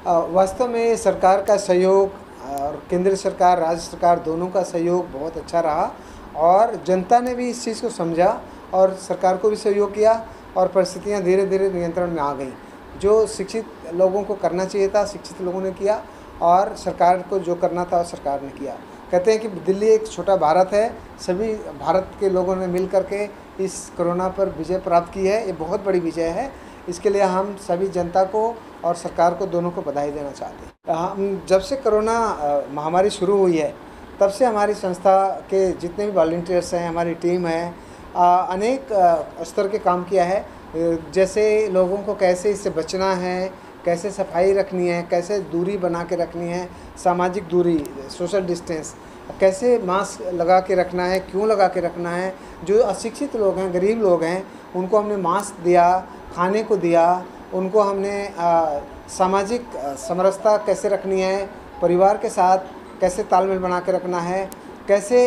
वास्तव में सरकार का सहयोग और केंद्र सरकार, राज्य सरकार दोनों का सहयोग बहुत अच्छा रहा और जनता ने भी इस चीज़ को समझा और सरकार को भी सहयोग किया और परिस्थितियाँ धीरे धीरे नियंत्रण में आ गई। जो शिक्षित लोगों को करना चाहिए था, शिक्षित लोगों ने किया और सरकार को जो करना था सरकार ने किया। कहते हैं कि दिल्ली एक छोटा भारत है, सभी भारत के लोगों ने मिल करके इस कोरोना पर विजय प्राप्त की है। ये बहुत बड़ी विजय है। इसके लिए हम सभी जनता को और सरकार को दोनों को बधाई देना चाहते हैं। हम जब से कोरोना महामारी शुरू हुई है तब से हमारी संस्था के जितने भी वॉलंटियर्स हैं, हमारी टीम है, अनेक स्तर के काम किया है। जैसे लोगों को कैसे इससे बचना है, कैसे सफाई रखनी है, कैसे दूरी बना के रखनी है, सामाजिक दूरी, सोशल डिस्टेंस, कैसे मास्क लगा के रखना है, क्यों लगा के रखना है। जो अशिक्षित लोग हैं, गरीब लोग हैं, उनको हमने मास्क दिया, खाने को दिया, उनको हमने सामाजिक समरसता कैसे रखनी है, परिवार के साथ कैसे तालमेल बना के रखना है, कैसे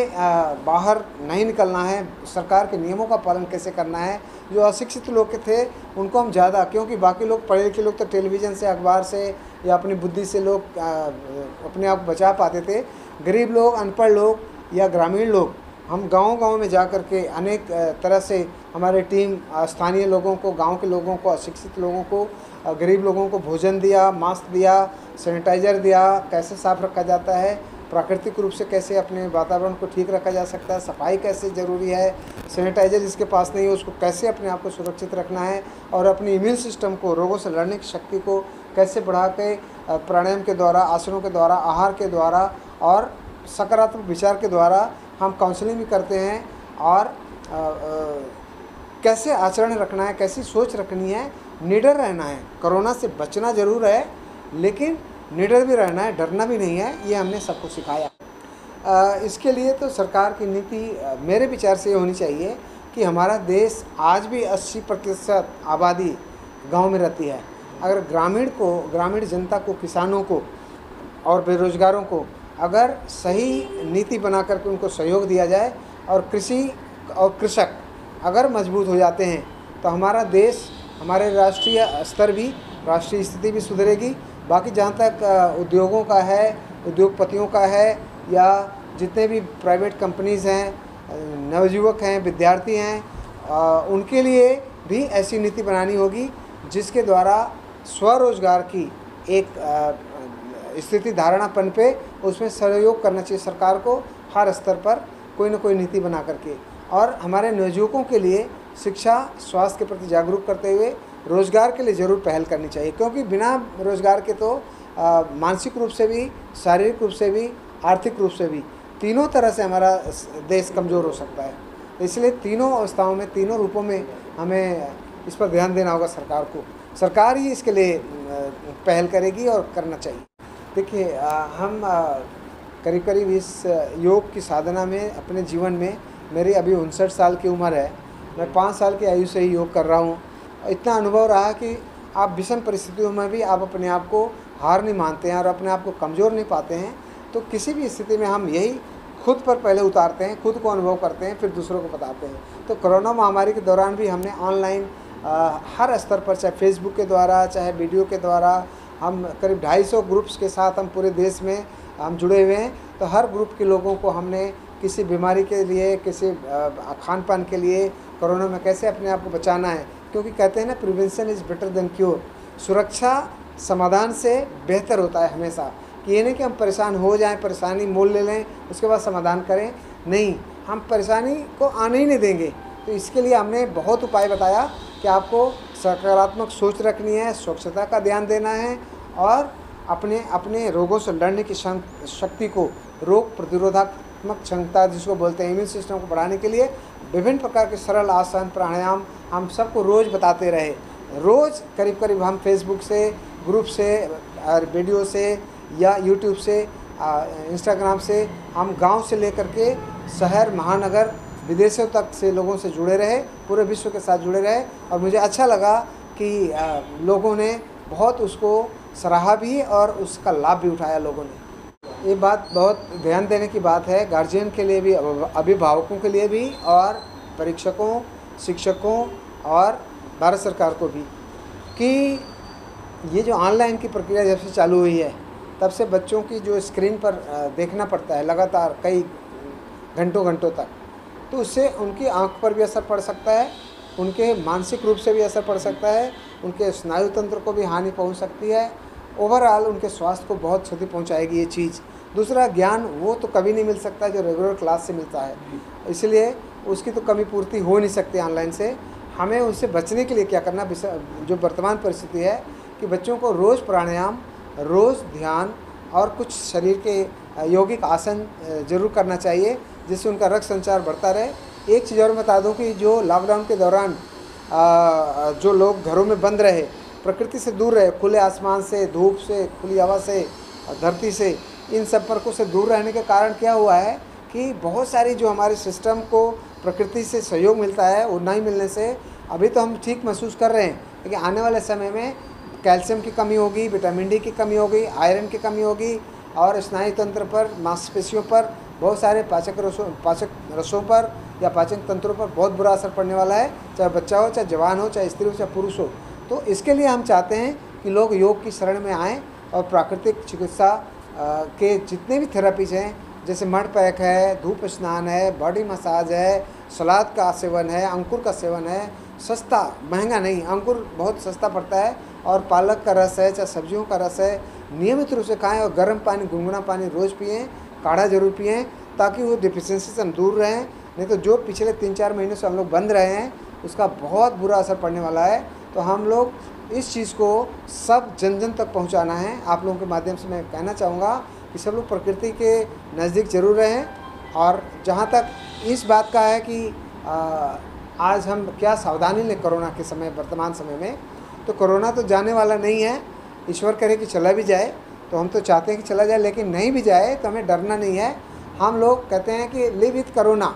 बाहर नहीं निकलना है, सरकार के नियमों का पालन कैसे करना है। जो अशिक्षित लोग के थे उनको हम ज़्यादा, क्योंकि बाकी लोग पढ़े लिखे लोग तो टेलीविज़न से, अखबार से या अपनी बुद्धि से लोग अपने आप को बचा पाते थे। गरीब लोग, अनपढ़ लोग या ग्रामीण लोग, हम गांव-गांव में जा कर के अनेक तरह से हमारी टीम स्थानीय लोगों को, गांव के लोगों को, अशिक्षित लोगों को, गरीब लोगों को भोजन दिया, मास्क दिया, सैनिटाइज़र दिया, कैसे साफ़ रखा जाता है, प्राकृतिक रूप से कैसे अपने वातावरण को ठीक रखा जा सकता है, सफाई कैसे ज़रूरी है, सैनिटाइज़र जिसके पास नहीं है उसको कैसे अपने आप को सुरक्षित रखना है और अपनी इम्यून सिस्टम को, रोगों से लड़ने की शक्ति को कैसे बढ़ा के प्राणायाम के द्वारा, आसनों के द्वारा, आहार के द्वारा और सकारात्मक विचार के द्वारा हम काउंसलिंग भी करते हैं। और कैसे आचरण रखना है, कैसी सोच रखनी है, निडर रहना है। कोरोना से बचना ज़रूर है लेकिन निडर भी रहना है, डरना भी नहीं है, ये हमने सबको सिखाया। इसके लिए तो सरकार की नीति मेरे विचार से ये होनी चाहिए कि हमारा देश आज भी 80% आबादी गांव में रहती है। अगर ग्रामीण जनता को, किसानों को और बेरोजगारों को अगर सही नीति बना करके उनको सहयोग दिया जाए और कृषि और कृषक अगर मजबूत हो जाते हैं तो हमारा देश, हमारे राष्ट्रीय स्तर भी, राष्ट्रीय स्थिति भी सुधरेगी। बाकी जहाँ तक उद्योगों का है, उद्योगपतियों का है या जितने भी प्राइवेट कंपनीज़ हैं, नवयुवक हैं, विद्यार्थी हैं, उनके लिए भी ऐसी नीति बनानी होगी जिसके द्वारा स्वरोजगार की एक स्थिति धारणा पनपे। उसमें सहयोग करना चाहिए सरकार को हर स्तर पर कोई ना कोई नीति बना करके। और हमारे नवयुवकों के लिए शिक्षा, स्वास्थ्य के प्रति जागरूक करते हुए रोज़गार के लिए ज़रूर पहल करनी चाहिए, क्योंकि बिना रोज़गार के तो मानसिक रूप से भी, शारीरिक रूप से भी, आर्थिक रूप से भी, तीनों तरह से हमारा देश कमज़ोर हो सकता है। इसलिए तीनों अवस्थाओं में, तीनों रूपों में हमें इस पर ध्यान देना होगा सरकार को। सरकार ही इसके लिए पहल करेगी और करना चाहिए। देखिए, हम करीब करीब इस योग की साधना में अपने जीवन में, मेरी अभी 59 साल की उम्र है, मैं 5 साल की आयु से ही योग कर रहा हूँ। इतना अनुभव रहा कि आप विषम परिस्थितियों में भी आप अपने आप को हार नहीं मानते हैं और अपने आप को कमज़ोर नहीं पाते हैं। तो किसी भी स्थिति में हम यही खुद पर पहले उतारते हैं, खुद को अनुभव करते हैं, फिर दूसरों को बताते हैं। तो कोरोना महामारी के दौरान भी हमने ऑनलाइन हर स्तर पर, चाहे फेसबुक के द्वारा, चाहे वीडियो के द्वारा, हम करीब 250 ग्रुप्स के साथ हम पूरे देश में हम जुड़े हुए हैं। तो हर ग्रुप के लोगों को हमने किसी बीमारी के लिए, किसी खान पान के लिए, कोरोना में कैसे अपने आप को बचाना है, क्योंकि कहते हैं ना, prevention is better than cure. सुरक्षा समाधान से बेहतर होता है हमेशा। कि ये नहीं कि हम परेशान हो जाएं, परेशानी मोल ले लें, उसके बाद समाधान करें, नहीं, हम परेशानी को आने ही नहीं देंगे। तो इसके लिए हमने बहुत उपाय बताया कि आपको सकारात्मक सोच रखनी है, स्वच्छता का ध्यान देना है और अपने रोगों से लड़ने की शक्ति को, रोग प्रतिरोधात्मक क्षमता जिसको बोलते हैं, इम्यून सिस्टम को बढ़ाने के लिए विभिन्न प्रकार के सरल आसन, प्राणायाम हम सबको रोज़ बताते रहे। रोज़ करीब करीब हम फेसबुक से, ग्रुप से, वीडियो से या यूट्यूब से, इंस्टाग्राम से, हम गांव से लेकर के शहर, महानगर, विदेशों तक से लोगों से जुड़े रहे, पूरे विश्व के साथ जुड़े रहे। और मुझे अच्छा लगा कि लोगों ने बहुत उसको सराहा भी और उसका लाभ भी उठाया लोगों ने। ये बात बहुत ध्यान देने की बात है, गार्जियन के लिए भी, अभिभावकों के लिए भी और परीक्षकों, शिक्षकों और भारत सरकार को भी, कि ये जो ऑनलाइन की प्रक्रिया जब से चालू हुई है तब से बच्चों की जो स्क्रीन पर देखना पड़ता है लगातार कई घंटों घंटों तक, तो उससे उनकी आँख पर भी असर पड़ सकता है, उनके मानसिक रूप से भी असर पड़ सकता है, उनके स्नायु तंत्र को भी हानि पहुंच सकती है। ओवरऑल उनके स्वास्थ्य को बहुत क्षति पहुंचाएगी ये चीज़। दूसरा, ज्ञान वो तो कभी नहीं मिल सकता जो रेगुलर क्लास से मिलता है, इसलिए उसकी तो कमी पूर्ति हो नहीं सकती ऑनलाइन से। हमें उससे बचने के लिए क्या करना, जो वर्तमान परिस्थिति है कि बच्चों को रोज़ प्राणायाम, रोज़ ध्यान और कुछ शरीर के यौगिक आसन जरूर करना चाहिए, जिससे उनका रक्त संचार बढ़ता रहे। एक चीज़ और बता दूं कि जो लॉकडाउन के दौरान जो लोग घरों में बंद रहे, प्रकृति से दूर रहे, खुले आसमान से, धूप से, खुली हवा से, धरती से, इन संपर्कों से दूर रहने के कारण क्या हुआ है कि बहुत सारी जो हमारे सिस्टम को प्रकृति से सहयोग मिलता है वो नहीं मिलने से अभी तो हम ठीक महसूस कर रहे हैं, लेकिन आने वाले समय में कैल्शियम की कमी होगी, विटामिन डी की कमी होगी, आयरन की कमी होगी और स्नायु तंत्र पर, मांसपेशियों पर, बहुत सारे पाचक रसों पर या पाचन तंत्रों पर बहुत बुरा असर पड़ने वाला है, चाहे बच्चा हो, चाहे जवान हो, चाहे स्त्री हो, चाहे पुरुष हो। तो इसके लिए हम चाहते हैं कि लोग योग की शरण में आएँ और प्राकृतिक चिकित्सा के जितने भी थेरेपीज हैं, जैसे मड पैक है, धूप स्नान है, बॉडी मसाज है, सलाद का सेवन है, अंकुर का सेवन है, सस्ता, महंगा नहीं, अंकुर बहुत सस्ता पड़ता है, और पालक का रस है, चाहे सब्जियों का रस है, नियमित रूप से खाएं और गर्म पानी, गुनगुना पानी रोज़ पिएं, काढ़ा जरूर पिएं, ताकि वो डिफिशियंसी से हम दूर रहें। नहीं तो जो पिछले 3-4 महीने से हम लोग बंद रहे हैं उसका बहुत बुरा असर पड़ने वाला है। तो हम लोग इस चीज़ को सब जन जन तक पहुंचाना है। आप लोगों के माध्यम से मैं कहना चाहूँगा कि सब लोग प्रकृति के नज़दीक ज़रूर रहें। और जहाँ तक इस बात का है कि आज हम क्या सावधानी लें कोरोना के समय, वर्तमान समय में, तो कोरोना तो जाने वाला नहीं है, ईश्वर करे कि चला भी जाए, तो हम तो चाहते हैं कि चला जाए, लेकिन नहीं भी जाए तो हमें डरना नहीं है। हम लोग कहते हैं कि लिव विथ कोरोना,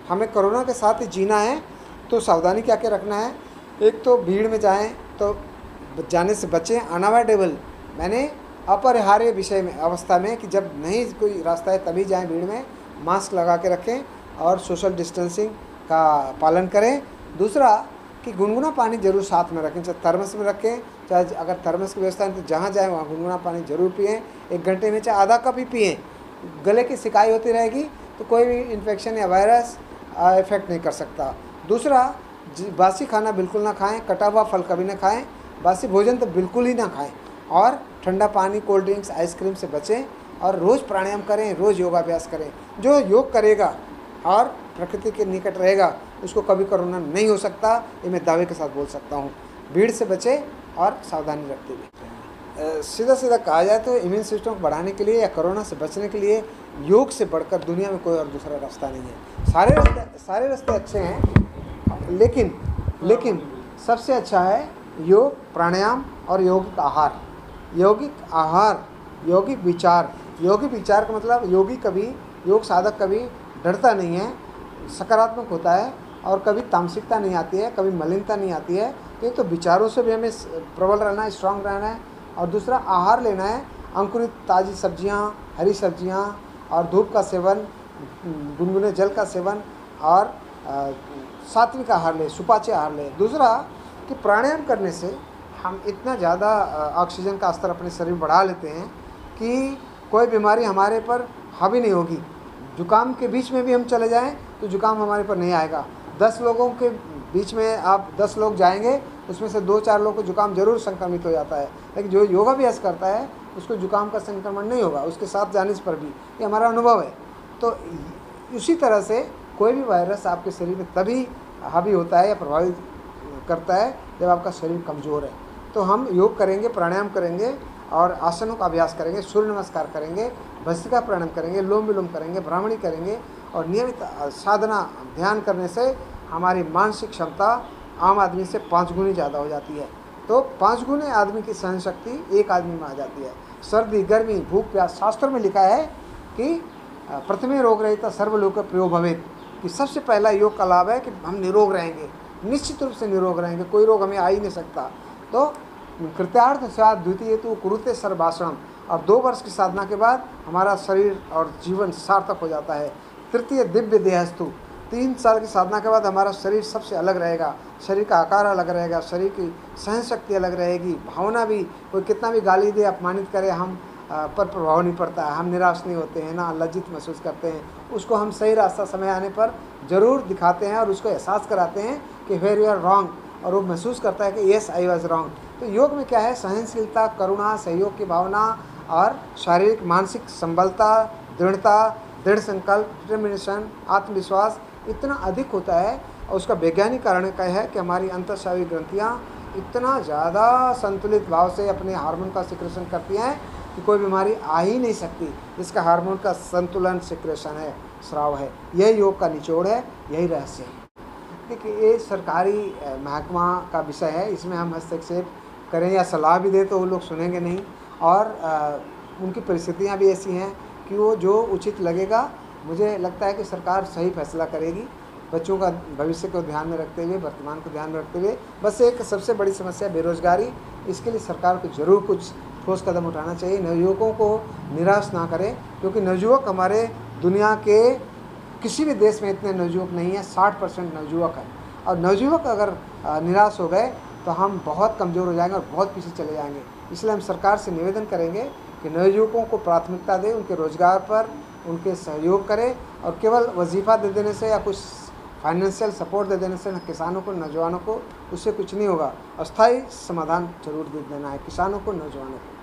हमें कोरोना के साथ ही जीना है। तो सावधानी क्या क्या रखना है, एक तो भीड़ में जाएं तो जाने से बचें, अनअवॉइडेबल मैंने अपरिहार्य विषय में अवस्था में कि जब नहीं कोई रास्ता है तभी जाएं भीड़ में, मास्क लगा के रखें और सोशल डिस्टेंसिंग का पालन करें। दूसरा कि गुनगुना पानी जरूर साथ में रखें, चाहे थर्मस में रखें, चाहे अगर थर्मस की व्यवस्था है तो जहाँ जाएँ वहाँ गुनगुना पानी जरूर पिएँ, 1 घंटे में चाहे आधा कप ही पिएँ। गले की सिकाई होती रहेगी तो कोई भी इन्फेक्शन या वायरस इफेक्ट नहीं कर सकता। दूसरा, बासी खाना बिल्कुल ना खाएं, कटा हुआ फल कभी ना खाएं, बासी भोजन तो बिल्कुल ही ना खाएं, और ठंडा पानी, कोल्ड ड्रिंक्स, आइसक्रीम से बचें, और रोज़ प्राणायाम करें, रोज़ योगाभ्यास करें। जो योग करेगा और प्रकृति के निकट रहेगा उसको कभी कोरोना नहीं हो सकता, ये मैं दावे के साथ बोल सकता हूँ। भीड़ से बचें और सावधानी रखते हुए। सीधा सीधा कहा जाए तो इम्यून सिस्टम को बढ़ाने के लिए या कोरोना से बचने के लिए योग से बढ़कर दुनिया में कोई और दूसरा रास्ता नहीं है। सारे रास्ते अच्छे हैं, लेकिन सबसे अच्छा है योग, प्राणायाम और यौगिक आहार। यौगिक विचार का मतलब योग साधक कभी डरता नहीं है, सकारात्मक होता है, और कभी तामसिकता नहीं आती है, कभी मलिनता नहीं आती है। तो विचारों से भी हमें प्रबल रहना है, स्ट्रांग रहना है। और दूसरा, आहार लेना है, अंकुरित ताज़ी सब्जियां, हरी सब्जियां, और धूप का सेवन, गुनगुने जल का सेवन, और सात्विक आहार ले, सुपाच्य आहार ले। दूसरा कि प्राणायाम करने से हम इतना ज़्यादा ऑक्सीजन का स्तर अपने शरीर में बढ़ा लेते हैं कि कोई बीमारी हमारे पर हावी नहीं होगी। जुकाम के बीच में भी हम चले जाएं तो जुकाम हमारे पर नहीं आएगा। 10 लोगों के बीच में आप 10 लोग जाएंगे, उसमें से 2-4 लोग को जुकाम जरूर संक्रमित हो जाता है, लेकिन जो योगाभ्यास करता है उसको जुकाम का संक्रमण नहीं होगा उसके साथ जाने पर भी। ये हमारा अनुभव है। तो उसी तरह से कोई भी वायरस आपके शरीर में तभी हावी होता है या प्रभावित करता है जब आपका शरीर कमज़ोर है। तो हम योग करेंगे, प्राणायाम करेंगे और आसनों का अभ्यास करेंगे, सूर्य नमस्कार करेंगे, भस्त्रिका प्राणायाम करेंगे, लोम विलोम करेंगे, ब्राह्मणी करेंगे, और नियमित साधना ध्यान करने से हमारी मानसिक क्षमता आम आदमी से 5 गुनी ज़्यादा हो जाती है। तो 5 गुने आदमी की सहन शक्ति एक आदमी में आ जाती है। सर्दी, गर्मी, भूख, प्यास, शास्त्र में लिखा है कि प्रथमे रोग रहिता सर्वलोक प्रियो भवेत्, कि सबसे पहला योग का लाभ है कि हम निरोग रहेंगे, निश्चित रूप से निरोग रहेंगे, कोई रोग हमें आ ही नहीं सकता। तो कृत्यार्थ स्यात् द्वितीय तु कुरुते सर्वाश्रम, और 2 वर्ष की साधना के बाद हमारा शरीर और जीवन सार्थक हो जाता है। तृतीय दिव्य देहस्तु, 3 साल की साधना के बाद हमारा शरीर सबसे अलग रहेगा, शरीर का आकार अलग रहेगा, शरीर की सहन शक्ति अलग रहेगी, भावना भी, कोई कितना भी गाली दे, अपमानित करे, हम पर प्रभाव नहीं पड़ता है, हम निराश नहीं होते हैं ना, लज्जित महसूस करते हैं। उसको हम सही रास्ता समय आने पर ज़रूर दिखाते हैं और उसको एहसास कराते हैं कि वेयर यू आर रॉन्ग, और वो महसूस करता है कि येस आई वॉज रॉन्ग। तो योग में क्या है, सहनशीलता, करुणा, सहयोग की भावना और शारीरिक मानसिक संबलता, दृढ़ता, दृढ़ संकल्प, डिटर्मिनेशन, आत्मविश्वास इतना अधिक होता है। और उसका वैज्ञानिक कारण क्या है कि हमारी अंतःस्रावी ग्रंथियाँ इतना ज़्यादा संतुलित भाव से अपने हार्मोन का सिक्रेशन करती हैं कि कोई बीमारी आ ही नहीं सकती। इसका हार्मोन का संतुलन, सिक्रेशन है, स्राव है। यही योग का निचोड़ है, यही रहस्य है। देखिए, ये सरकारी महकमा का विषय है, इसमें हम हस्तक्षेप करें या सलाह भी दें तो वो लोग सुनेंगे नहीं, और उनकी परिस्थितियाँ भी ऐसी हैं कि वो जो उचित लगेगा, मुझे लगता है कि सरकार सही फैसला करेगी, बच्चों का भविष्य को ध्यान में रखते हुए, वर्तमान को ध्यान में रखते हुए। बस एक सबसे बड़ी समस्या बेरोजगारी, इसके लिए सरकार को ज़रूर कुछ ठोस कदम उठाना चाहिए। नवयुवकों को निराश ना करें, क्योंकि नवयुवक हमारे दुनिया के किसी भी देश में इतने नवयुवक नहीं है, 60% नवयुवक है। और नवयुवक अगर निराश हो गए तो हम बहुत कमज़ोर हो जाएंगे और बहुत पीछे चले जाएंगे। इसलिए हम सरकार से निवेदन करेंगे कि नवयुवकों को प्राथमिकता दें, उनके रोज़गार पर उनके सहयोग करें, और केवल वजीफ़ा दे देने से या कुछ फाइनेंशियल सपोर्ट दे देने से किसानों को, नौजवानों को उससे कुछ नहीं होगा। अस्थायी समाधान जरूर दे देना है किसानों को, नौजवानों को।